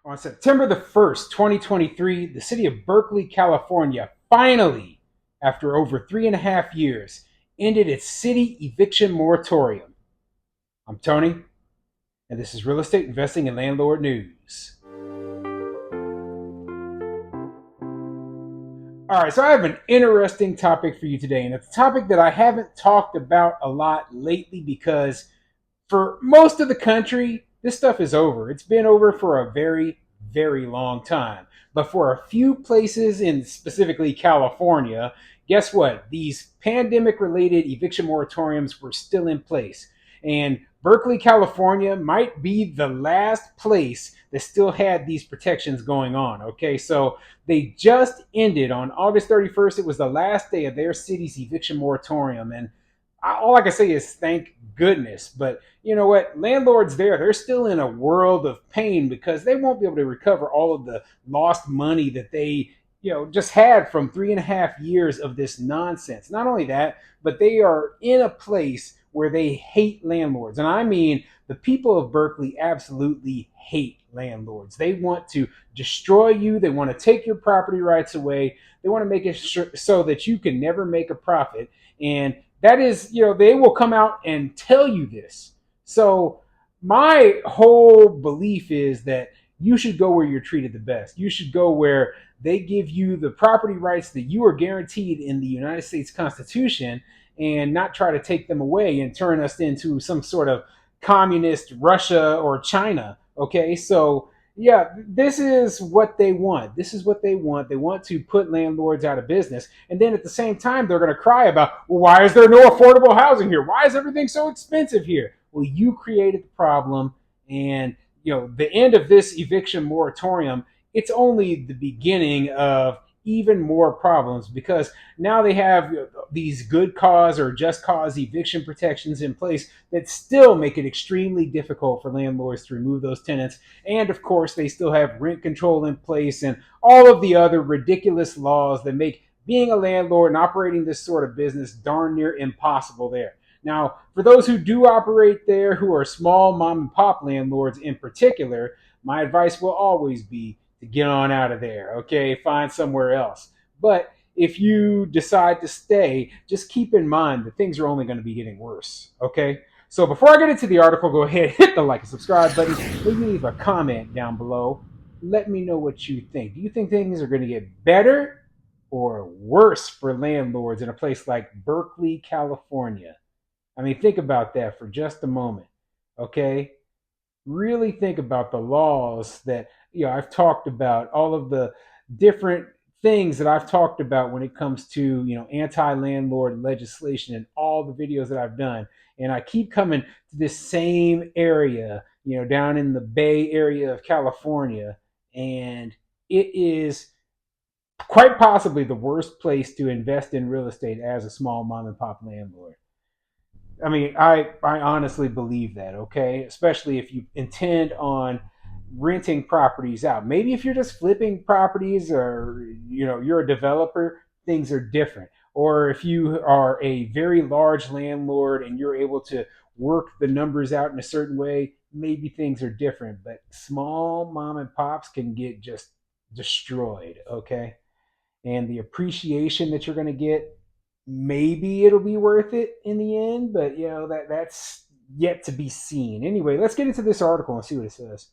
On September the 1st, 2023, the city of Berkeley, California, finally, after over 3.5 years, ended its city eviction moratorium. I'm Tony, and this is Real Estate Investing and Landlord News. All right, so I have an interesting topic for you today, and it's a topic that I haven't talked about a lot lately because for most of the country, this stuff is over. It's been over for a very, very long time. But for a few places in specifically California, guess what? These pandemic related eviction moratoriums were still in place. And Berkeley, California might be the last place that still had these protections going on. Okay, so they just ended on August 31st. It was the last day of their city's eviction moratorium. And all I can say is thank goodness. But you know what? Landlords they're still in a world of pain because they won't be able to recover all of the lost money that they, just had from 3.5 years of this nonsense. Not only that, but they are in a place where they hate landlords. And I mean, the people of Berkeley absolutely hate landlords. They want to destroy you. They want to take your property rights away. They want to make it so that you can never make a profit. And that is, they will come out and tell you this. So my whole belief is that you should go where you're treated the best. You should go where they give you the property rights that you are guaranteed in the United States Constitution and not try to take them away and turn us into some sort of communist Russia or China. Okay, so yeah, this is what they want. This is what they want. They want to put landlords out of business. And then at the same time, they're going to cry about, well, why is there no affordable housing here? Why is everything so expensive here? Well, you created the problem. And, the end of this eviction moratorium, it's only the beginning of even more problems because now they have these good cause or just cause eviction protections in place that still make it extremely difficult for landlords to remove those tenants. And of course, they still have rent control in place and all of the other ridiculous laws that make being a landlord and operating this sort of business darn near impossible there. Now, for those who do operate there, who are small mom and pop landlords in particular, my advice will always be to get on out of there, okay? Find somewhere else. But if you decide to stay, just keep in mind that things are only going to be getting worse, okay? So before I get into the article, go ahead, hit the like and subscribe button. Maybe leave a comment down below. Let me know what you think. Do you think things are going to get better or worse for landlords in a place like Berkeley, California? I mean, think about that for just a moment, okay? Really think about the laws that I've talked about, all of the different things that I've talked about when it comes to anti-landlord legislation and all the videos that I've done. And I keep coming to this same area, down in the Bay Area of California, and it is quite possibly the worst place to invest in real estate as a small mom and pop landlord. I mean, I honestly believe that, okay? Especially if you intend on renting properties out. Maybe if you're just flipping properties or you're a developer, things are different. Or if you are a very large landlord and you're able to work the numbers out in a certain way, maybe things are different. But small mom and pops can get just destroyed, okay? And the appreciation that you're going to get, maybe it'll be worth it in the end, but that's yet to be seen. Anyway, let's get into this article and see what it says.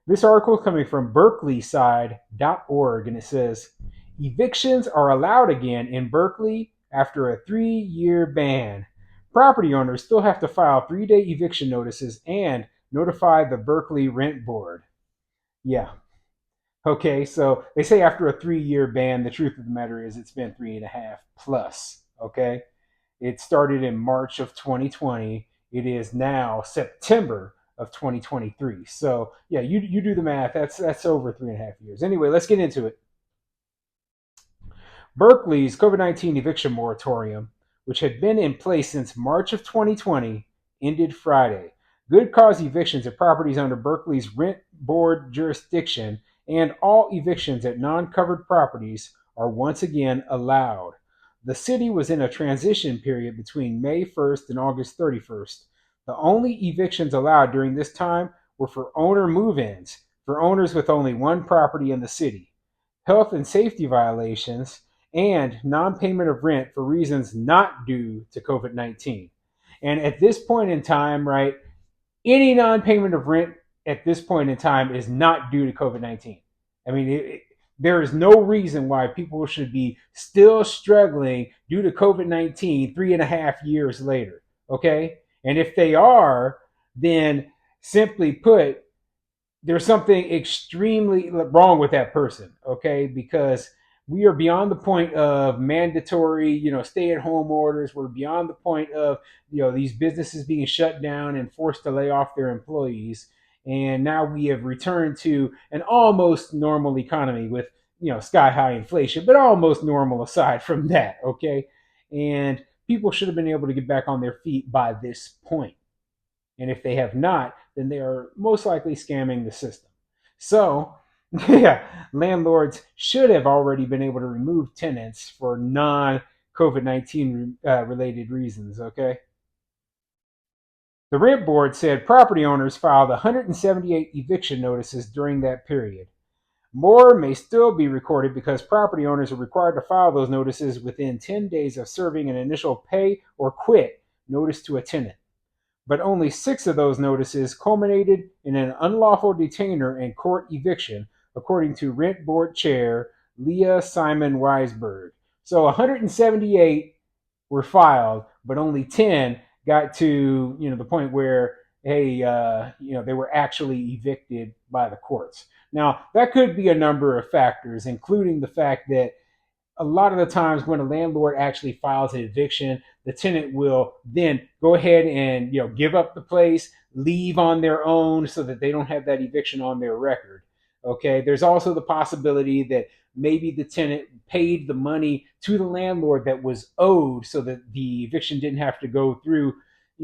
This article is coming from berkeleyside.org, and it says evictions are allowed again in Berkeley after a 3-year ban. Property owners still have to file 3-day eviction notices and notify the Berkeley Rent Board. Yeah, okay, so they say after a 3-year ban, the truth of the matter is it's been 3.5 plus. Okay, it started in March of 2020. It is now September of 2023. So yeah, you do the math. That's over 3.5 years. Anyway, let's get into it. Berkeley's COVID-19 eviction moratorium, which had been in place since March of 2020, ended Friday. Good cause evictions at properties under Berkeley's rent board jurisdiction and all evictions at non-covered properties are once again allowed. The city was in a transition period between May 1st and August 31st. The only evictions allowed during this time were for owner move-ins, for owners with only one property in the city, health and safety violations, and non payment of rent for reasons not due to COVID 19. And at this point in time, right, any non payment of rent at this point in time is not due to COVID 19. I mean, there is no reason why people should be still struggling due to COVID 19 3.5 years later. Okay. And if they are, then simply put, there's something extremely wrong with that person, okay? Because we are beyond the point of mandatory, stay-at-home orders. We're beyond the point of, these businesses being shut down and forced to lay off their employees. And now we have returned to an almost normal economy with, sky high inflation, but almost normal aside from that, okay? And people should have been able to get back on their feet by this point. And if they have not, then they are most likely scamming the system. So, yeah, landlords should have already been able to remove tenants for non COVID 19 related reasons, okay? The rent board said property owners filed 178 eviction notices during that period. More may still be recorded because property owners are required to file those notices within 10 days of serving an initial pay or quit notice to a tenant, but only 6 of those notices culminated in an unlawful detainer and court eviction, according to Rent Board Chair Leah Simon Weisberg. So 178 were filed, but only 10 got to the point where, hey, they were actually evicted by the courts. Now that could be a number of factors, including the fact that a lot of the times when a landlord actually files an eviction, the tenant will then go ahead and give up the place, leave on their own so that they don't have that eviction on their record. Okay. There's also the possibility that maybe the tenant paid the money to the landlord that was owed so that the eviction didn't have to go through,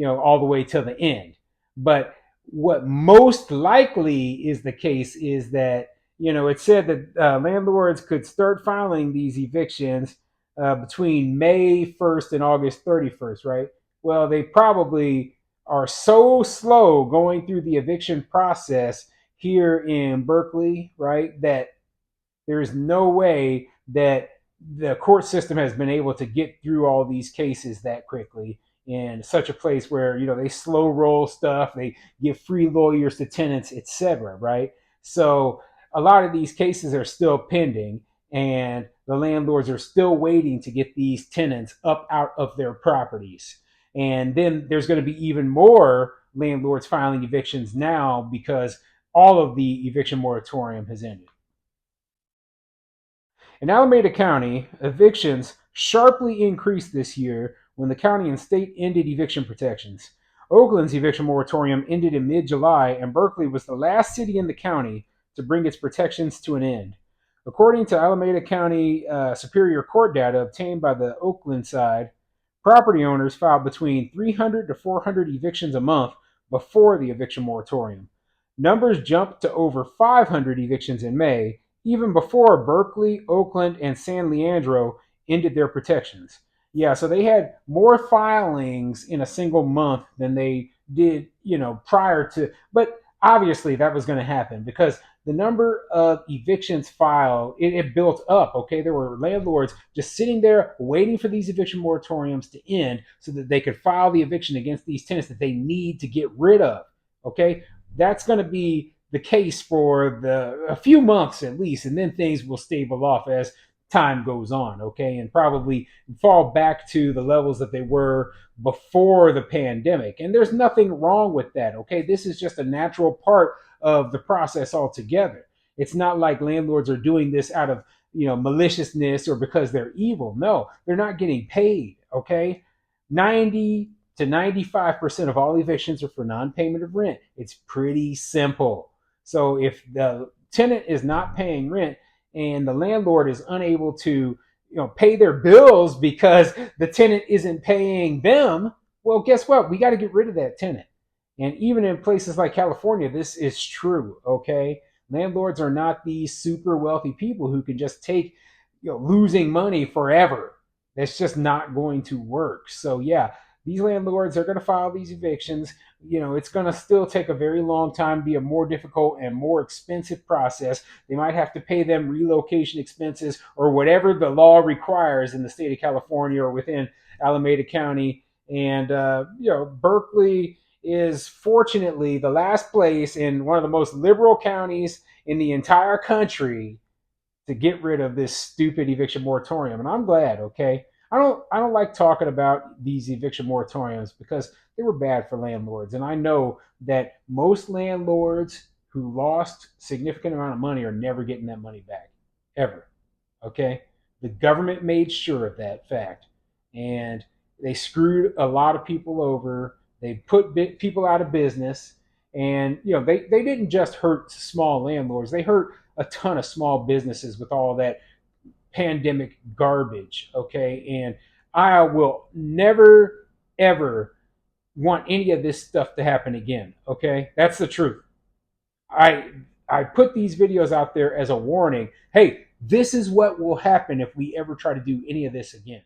all the way to the end. But what most likely is the case is that it said that landlords could start filing these evictions between May 1st and August 31st, right? Well, they probably are so slow going through the eviction process here in Berkeley, right, that there's no way that the court system has been able to get through all these cases that quickly in such a place where they slow roll stuff, they give free lawyers to tenants, etc., right? So a lot of these cases are still pending, and the landlords are still waiting to get these tenants up out of their properties. And then there's going to be even more landlords filing evictions now because all of the eviction moratorium has ended. In Alameda County, evictions sharply increased this year when the county and state ended eviction protections. Oakland's eviction moratorium ended in mid July, and Berkeley was the last city in the county to bring its protections to an end. According to Alameda County Superior Court data obtained by the Oakland side, property owners filed between 300 to 400 evictions a month before the eviction moratorium. Numbers jumped to over 500 evictions in May, even before Berkeley, Oakland, and San Leandro ended their protections. Yeah, so they had more filings in a single month than they did, prior to. But obviously, that was going to happen because the number of evictions filed it built up. Okay, there were landlords just sitting there waiting for these eviction moratoriums to end so that they could file the eviction against these tenants that they need to get rid of. Okay, that's going to be the case for a few months at least, and then things will stable off as time goes on, okay, and probably fall back to the levels that they were before the pandemic. And there's nothing wrong with that, okay? This is just a natural part of the process altogether. It's not like landlords are doing this out of maliciousness or because they're evil. No, they're not getting paid, okay? 90 to 95% of all evictions are for non-payment of rent. It's pretty simple. So if the tenant is not paying rent and the landlord is unable to pay their bills because the tenant isn't paying them, well, guess what? We got to get rid of that tenant. And even in places like California, this is true, okay? Landlords are not these super wealthy people who can just take losing money forever. That's just not going to work. So yeah, these landlords are going to file these evictions. It's going to still take a very long time, be a more difficult and more expensive process. They might have to pay them relocation expenses or whatever the law requires in the state of California or within Alameda County. And Berkeley is fortunately the last place in one of the most liberal counties in the entire country to get rid of this stupid eviction moratorium. And I'm glad, okay? I don't like talking about these eviction moratoriums because they were bad for landlords. And I know that most landlords who lost significant amount of money are never getting that money back. Ever. Okay? The government made sure of that fact. And they screwed a lot of people over. They put people out of business. And they didn't just hurt small landlords. They hurt a ton of small businesses with all that pandemic garbage. Okay. And I will never, ever want any of this stuff to happen again. Okay. That's the truth. I I put these videos out there as a warning. Hey, this is what will happen if we ever try to do any of this again.